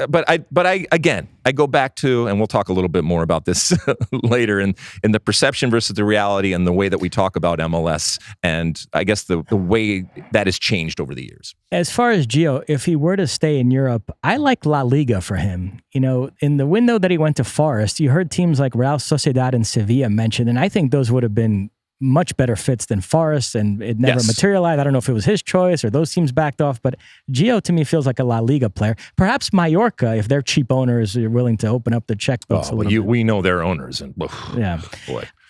[SPEAKER 1] But I go back to, and we'll talk a little bit more about this later in the perception versus the reality and the way that we talk about MLS, and I guess the way that has changed over the years.
[SPEAKER 2] As far as Gio, if he were to stay in Europe, I like La Liga for him. In the window that he went to Forest, you heard teams like Real Sociedad and Sevilla mentioned, and I think those would have been much better fits than Forest, and it never materialized. I don't know if it was his choice or those teams backed off, but Gio to me feels like a La Liga player. Perhaps Mallorca, if they're cheap owners, are willing to open up the checkbooks a little bit.
[SPEAKER 1] We know their owners, and boy.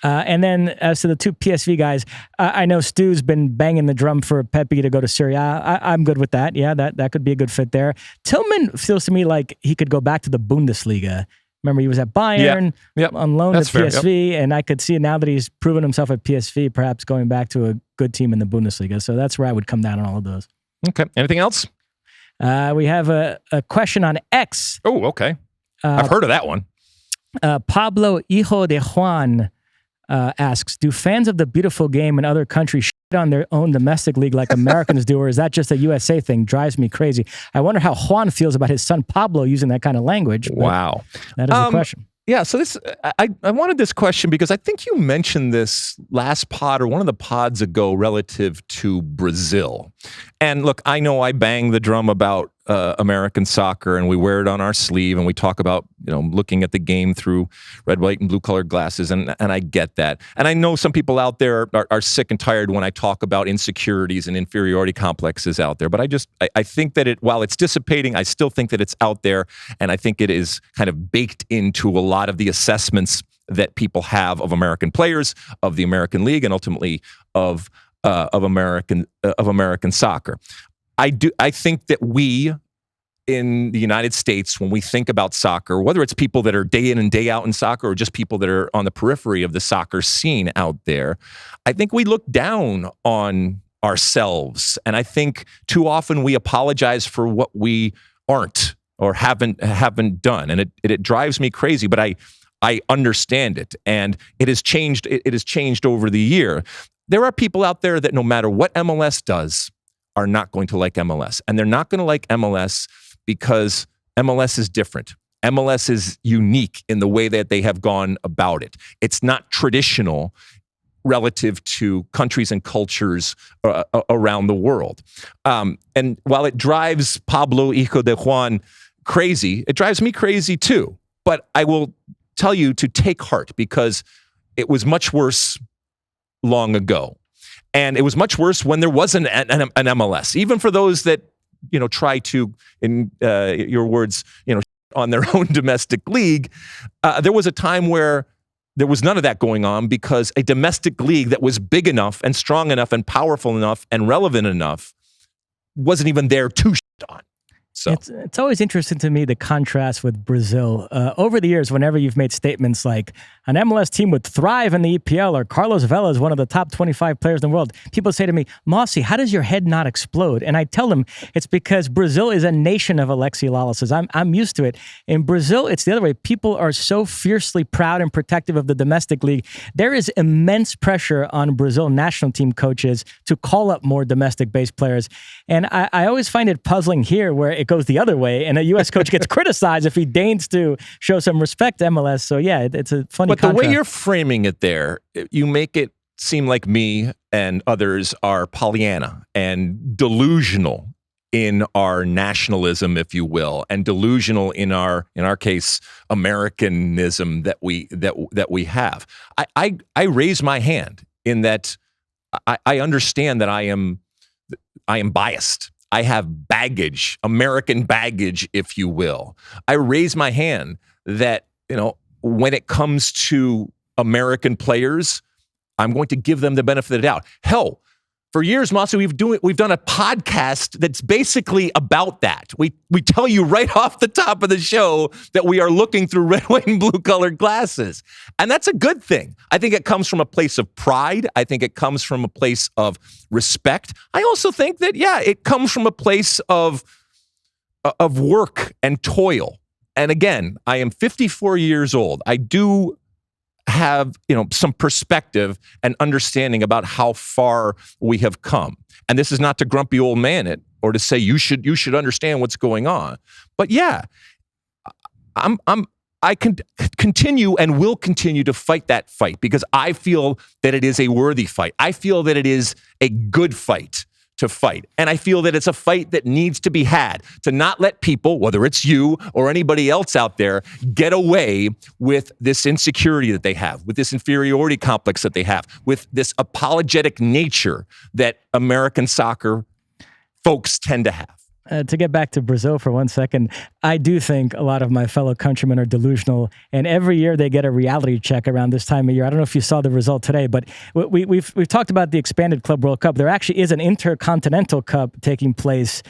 [SPEAKER 2] And then as to the two PSV guys, I know Stu's been banging the drum for Pepe to go to Serie A. I'm good with that. Yeah, that could be a good fit there. Tillman feels to me like he could go back to the Bundesliga. Remember, he was at Bayern, on loan at PSV, and I could see now that he's proven himself at PSV, perhaps going back to a good team in the Bundesliga. So that's where I would come down on all of those.
[SPEAKER 1] Okay. Anything else?
[SPEAKER 2] We have a question on X.
[SPEAKER 1] Oh, okay. I've heard of that one.
[SPEAKER 2] Pablo Hijo de Juan asks, do fans of the beautiful game in other countries shit on their own domestic league like Americans do, or is that just a USA thing? Drives me crazy. I wonder how Juan feels about his son Pablo using that kind of language.
[SPEAKER 1] Wow.
[SPEAKER 2] That is the question.
[SPEAKER 1] Yeah, so I wanted this question because I think you mentioned this last pod or one of the pods ago relative to Brazil. And look, I know I bang the drum about American soccer, and we wear it on our sleeve, and we talk about looking at the game through red, white, and blue colored glasses, and I get that. And I know some people out there are sick and tired when I talk about insecurities and inferiority complexes out there. But I think that while it's dissipating, I still think that it's out there, and I think it is kind of baked into a lot of the assessments that people have of American players, of the American league, and ultimately of American soccer. I think that we in the United States, when we think about soccer, whether it's people that are day in and day out in soccer or just people that are on the periphery of the soccer scene out there, I think we look down on ourselves. And I think too often we apologize for what we aren't or haven't done. And it drives me crazy, but I understand it. And it has changed. It has changed over the year. There are people out there that no matter what MLS does, are not going to like MLS. And they're not going to like MLS because MLS is different. MLS is unique in the way that they have gone about it. It's not traditional relative to countries and cultures around the world. And while it drives Pablo Hijo de Juan crazy, it drives me crazy too. But I will tell you to take heart because it was much worse long ago. And it was much worse when there wasn't an MLS. Even for those that, try to, in your words, on their own domestic league, there was a time where there was none of that going on because a domestic league that was big enough and strong enough and powerful enough and relevant enough wasn't even there to on. So
[SPEAKER 2] it's always interesting to me, the contrast with Brazil. Over the years, whenever you've made statements like an MLS team would thrive in the EPL or Carlos Vela is one of the top 25 players in the world, people say to me, Mosse, how does your head not explode? And I tell them it's because Brazil is a nation of Alexi Lalas. I'm used to it. In Brazil, it's the other way. People are so fiercely proud and protective of the domestic league. There is immense pressure on Brazil national team coaches to call up more domestic-based players. And I always find it puzzling here where it goes the other way, and a U.S. coach gets criticized if he deigns to show some respect to MLS. So, yeah, it's a funny
[SPEAKER 1] But
[SPEAKER 2] contrast.
[SPEAKER 1] The way you're framing it there, you make it seem like me and others are Pollyanna and delusional in our nationalism, if you will, and delusional in our case, Americanism that we have. I raise my hand in that I understand that I am biased. I have baggage, American baggage, if you will. I raise my hand that, when it comes to American players, I'm going to give them the benefit of the doubt. Hell, for years, Mosse, we've done a podcast that's basically about that. We tell you right off the top of the show that we are looking through red, white, and blue colored glasses. And that's a good thing. I think it comes from a place of pride. I think it comes from a place of respect. I also think that, it comes from a place of work and toil. And again, I am 54 years old. I do have, some perspective and understanding about how far we have come. And this is not to grumpy old man it or to say you should understand what's going on. But I can continue and will continue to fight that fight because I feel that it is a worthy fight. I feel that it is a good fight to fight. And I feel that it's a fight that needs to be had, to not let people, whether it's you or anybody else out there, get away with this insecurity that they have, with this inferiority complex that they have, with this apologetic nature that American soccer folks tend to have.
[SPEAKER 2] To get back to Brazil for 1 second, I do think a lot of my fellow countrymen are delusional, and every year they get a reality check around this time of year. I don't know if you saw the result today, but we've talked about the expanded Club World Cup. There actually is an Intercontinental Cup taking place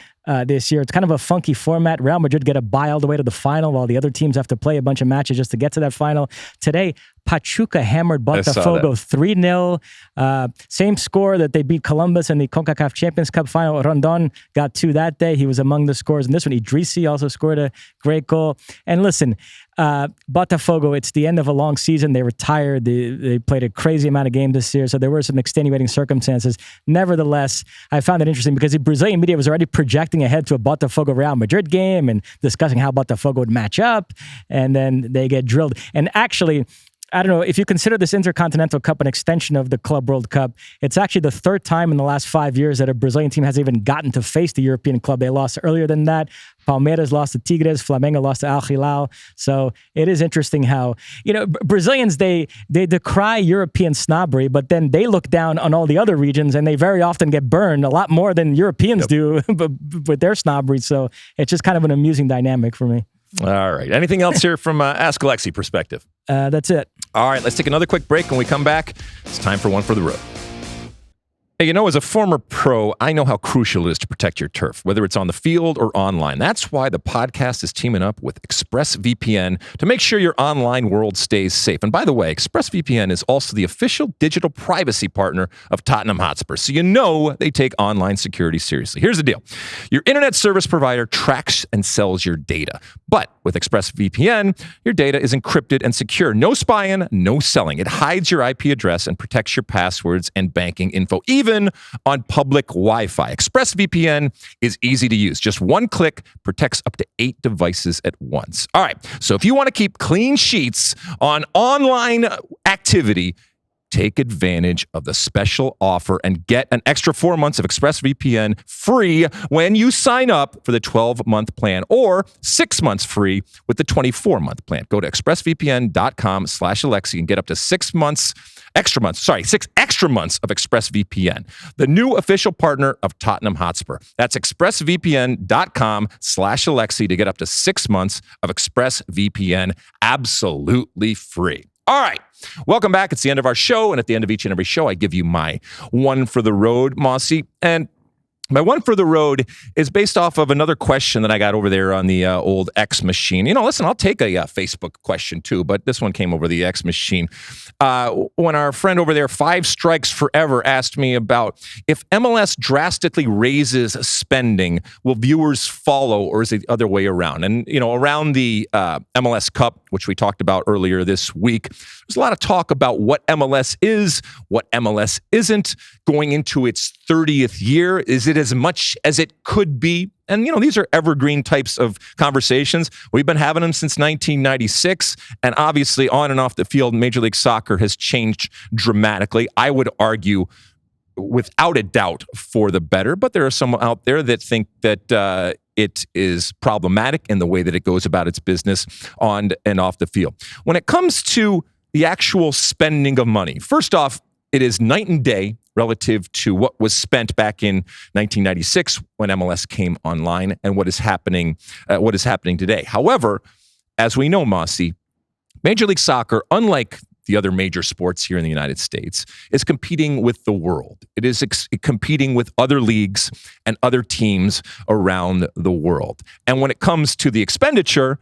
[SPEAKER 2] this year. It's kind of a funky format. Real Madrid get a bye all the way to the final while the other teams have to play a bunch of matches just to get to that final. Today, Pachuca hammered Botafogo 3-0. Same score that they beat Columbus in the CONCACAF Champions Cup final. Rondon got 2 that day. He was among the scorers in this one. Idrissi also scored a great goal. And listen, Botafogo, it's the end of a long season. They retired. They played a crazy amount of games this year, so there were some extenuating circumstances. Nevertheless, I found it interesting because the Brazilian media was already projecting ahead to a Botafogo Real Madrid game and discussing how Botafogo would match up, and then they get drilled. And actually, I don't know, if you consider this Intercontinental Cup an extension of the Club World Cup, it's actually the third time in the last 5 years that a Brazilian team has even gotten to face the European club. They lost earlier than that. Palmeiras lost to Tigres. Flamengo lost to Al Hilal. So it is interesting how, Brazilians, they decry European snobbery, but then they look down on all the other regions and they very often get burned a lot more than Europeans do with their snobbery. So it's just kind of an amusing dynamic for me.
[SPEAKER 1] All right. Anything else here from Ask Alexi perspective?
[SPEAKER 2] That's it.
[SPEAKER 1] All right. Let's take another quick break. When we come back, it's time for One for the Road. Hey, as a former pro, I know how crucial it is to protect your turf, whether it's on the field or online. That's why the podcast is teaming up with ExpressVPN to make sure your online world stays safe. And by the way, ExpressVPN is also the official digital privacy partner of Tottenham Hotspur, so they take online security seriously. Here's the deal. Your internet service provider tracks and sells your data. But with ExpressVPN, your data is encrypted and secure. No spying, no selling. It hides your IP address and protects your passwords and banking info, even on public Wi-Fi. ExpressVPN is easy to use. Just one click protects up to 8 devices at once. All right, so if you want to keep clean sheets on online activity, take advantage of the special offer and get an extra 4 months of ExpressVPN free when you sign up for the 12-month plan or 6 months free with the 24-month plan. Go to expressvpn.com/Alexi and get up to 6 extra months of ExpressVPN, the new official partner of Tottenham Hotspur. That's expressvpn.com/Alexi to get up to 6 months of ExpressVPN absolutely free. All right. Welcome back. It's the end of our show. And at the end of each and every show, I give you my one for the road, Mosse. And my one for the road is based off of another question that I got over there on the old X machine. Listen, I'll take a Facebook question too, but this one came over the X machine. When our friend over there, 5 Strikes Forever, asked me about if MLS drastically raises spending, will viewers follow, or is it the other way around? And, around the MLS Cup, which we talked about earlier this week, there's a lot of talk about what MLS is, what MLS isn't, going into its 30th year. Is it as much as it could be? And, these are evergreen types of conversations. We've been having them since 1996. And obviously, on and off the field, Major League Soccer has changed dramatically. I would argue, without a doubt, for the better. But there are some out there that think that it is problematic in the way that it goes about its business on and off the field. When it comes to the actual spending of money, first off, it is night and day relative to what was spent back in 1996 when MLS came online and what is happening today. However, as we know, Mosse, Major League Soccer, unlike the other major sports here in the United States, is competing with the world. It is competing with other leagues and other teams around the world. And when it comes to the expenditure,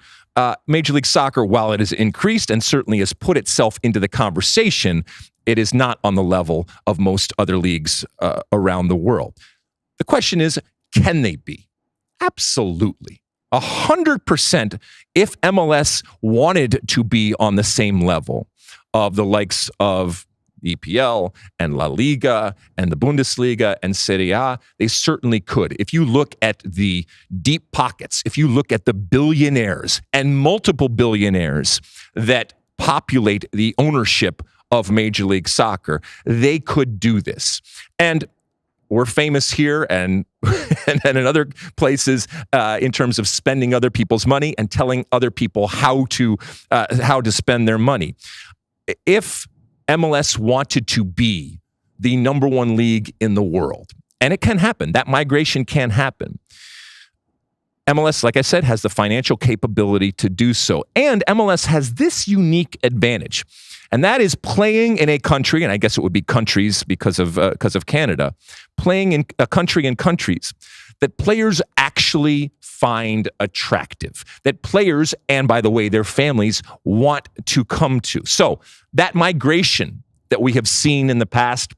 [SPEAKER 1] Major League Soccer, while it has increased and certainly has put itself into the conversation, it is not on the level of most other leagues around the world. The question is, can they be? Absolutely. 100% if MLS wanted to be on the same level of the likes of the EPL and La Liga and the Bundesliga and Serie A, they certainly could. If you look at the deep pockets, if you look at the billionaires and multiple billionaires that populate the ownership of Major League Soccer, they could do this. And we're famous here and in other places in terms of spending other people's money and telling other people how to spend their money. If MLS wanted to be the number one league in the world, and it can happen, that migration can happen. MLS, like I said, has the financial capability to do so. And MLS has this unique advantage, and that is playing in a country, and I guess it would be countries because of Canada, playing in a country and countries that players actually find attractive, that players, and by the way, their families want to come to. So that migration that we have seen in the past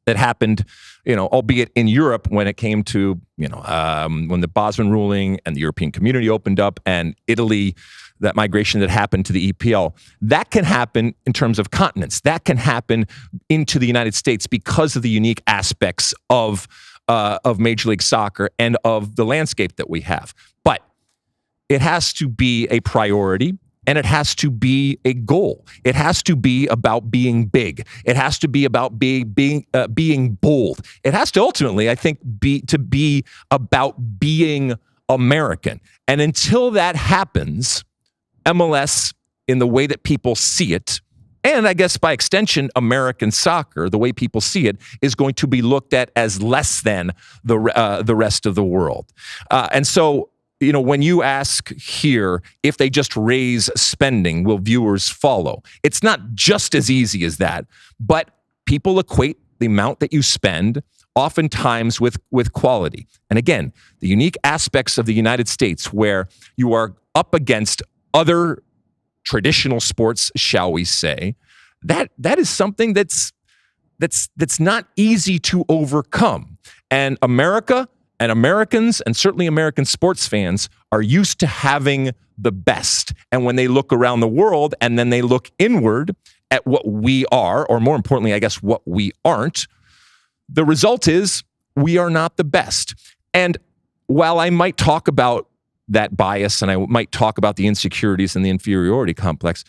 [SPEAKER 1] that happened, albeit in Europe when it came to, when the Bosman ruling and the European community opened up, and Italy, that migration that happened to the EPL, that can happen in terms of continents. That can happen into the United States because of the unique aspects of Major League Soccer and of the landscape that we have. But it has to be a priority. And it has to be a goal. It has to be about being big. It has to be about being bold. It has to ultimately, I think, be about being American. And until that happens, MLS, in the way that people see it, and I guess by extension, American soccer, the way people see it, is going to be looked at as less than the rest of the world. And so, when you ask here if they just raise spending, will viewers follow? It's not just as easy as that, but people equate the amount that you spend oftentimes with quality. And again, the unique aspects of the United States where you are up against other traditional sports, shall we say, that is something that's not easy to overcome. And America and Americans, and certainly American sports fans, are used to having the best. And when they look around the world and then they look inward at what we are, or more importantly, I guess, what we aren't, the result is we are not the best. And while I might talk about that bias and I might talk about the insecurities and the inferiority complex,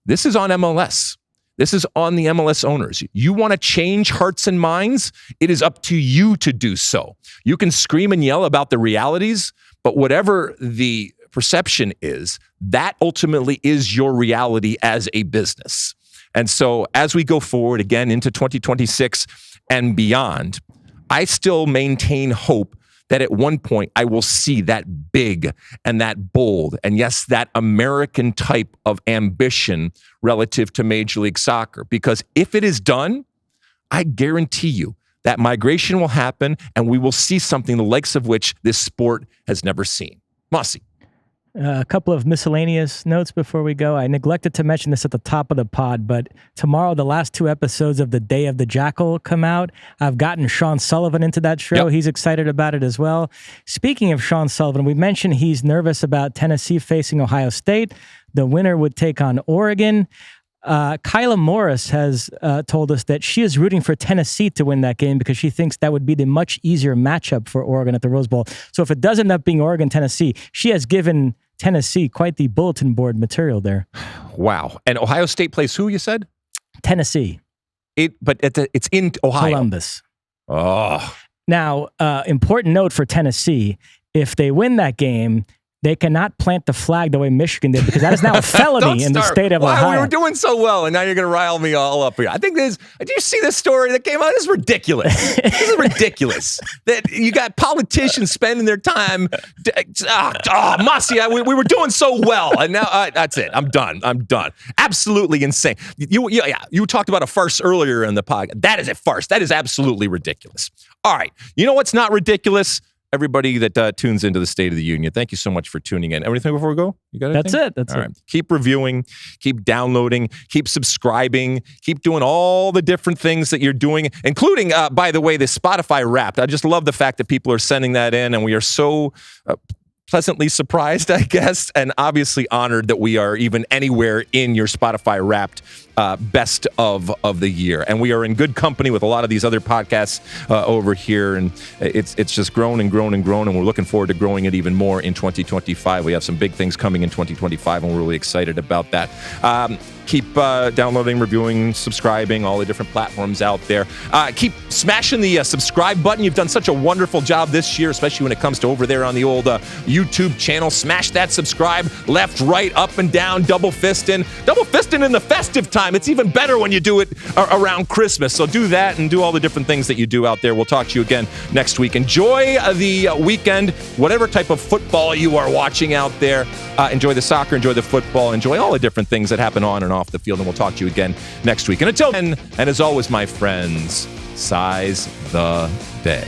[SPEAKER 1] this is on MLS. This is on the MLS owners. You want to change hearts and minds? It is up to you to do so. You can scream and yell about the realities, but whatever the perception is, that ultimately is your reality as a business. And so as we go forward again into 2026 and beyond, I still maintain hope that at one point I will see that big and that bold and yes, that American type of ambition relative to Major League Soccer. Because if it is done, I guarantee you that migration will happen and we will see something the likes of which this sport has never seen. Mosse.
[SPEAKER 2] A couple of miscellaneous notes before we go. I neglected to mention this at the top of the pod, but tomorrow the last 2 episodes of The Day of the Jackal come out. I've gotten Sean Sullivan into that show. Yep. He's excited about it as well. Speaking of Sean Sullivan, we mentioned he's nervous about Tennessee facing Ohio State. The winner would take on Oregon. Kyla Morris has told us that she is rooting for Tennessee to win that game because she thinks that would be the much easier matchup for Oregon at the Rose Bowl. So if it does end up being Oregon-Tennessee, she has given Tennessee quite the bulletin board material there.
[SPEAKER 1] Wow. And Ohio State plays who, you said?
[SPEAKER 2] Tennessee.
[SPEAKER 1] It's in Ohio.
[SPEAKER 2] Columbus.
[SPEAKER 1] Oh.
[SPEAKER 2] Now, important note for Tennessee, if they win that game, they cannot plant the flag the way Michigan did because that is now a felony in the state of Ohio.
[SPEAKER 1] We were doing so well, and now you're going to rile me all up here. I think did you see this story that came out? This is ridiculous. This is ridiculous. That you got politicians spending their time. Mosse, we were doing so well, and now that's it. I'm done. Absolutely insane. You talked about a farce earlier in the podcast. That is a farce. That is absolutely ridiculous. All right. You know what's not ridiculous? Everybody that tunes into the State of the Union, thank you so much for tuning in. Everything before we go? You got anything?
[SPEAKER 2] That's it. That's
[SPEAKER 1] all
[SPEAKER 2] it.
[SPEAKER 1] Right. Keep reviewing, keep downloading, keep subscribing, keep doing all the different things that you're doing, including, by the way, the Spotify Wrapped. I just love the fact that people are sending that in, and we are so pleasantly surprised, I guess, and obviously honored that we are even anywhere in your Spotify Wrapped best of the year. And we are in good company with a lot of these other podcasts over here, and it's just grown and grown and grown, and we're looking forward to growing it even more in 2025. We have some big things coming in 2025, and we're really excited about that. Keep downloading, reviewing, subscribing, all the different platforms out there. Keep smashing the subscribe button. You've done such a wonderful job this year, especially when it comes to over there on the old YouTube channel. Smash that subscribe, left, right, up and down, double fisting in the festive time. It's even better when you do it around Christmas. So do that and do all the different things that you do out there. We'll talk to you again next week. Enjoy the weekend, whatever type of football you are watching out there. Enjoy the soccer, enjoy the football, enjoy all the different things that happen on and off the field. And we'll talk to you again next week. And until then, and as always, my friends, size the day.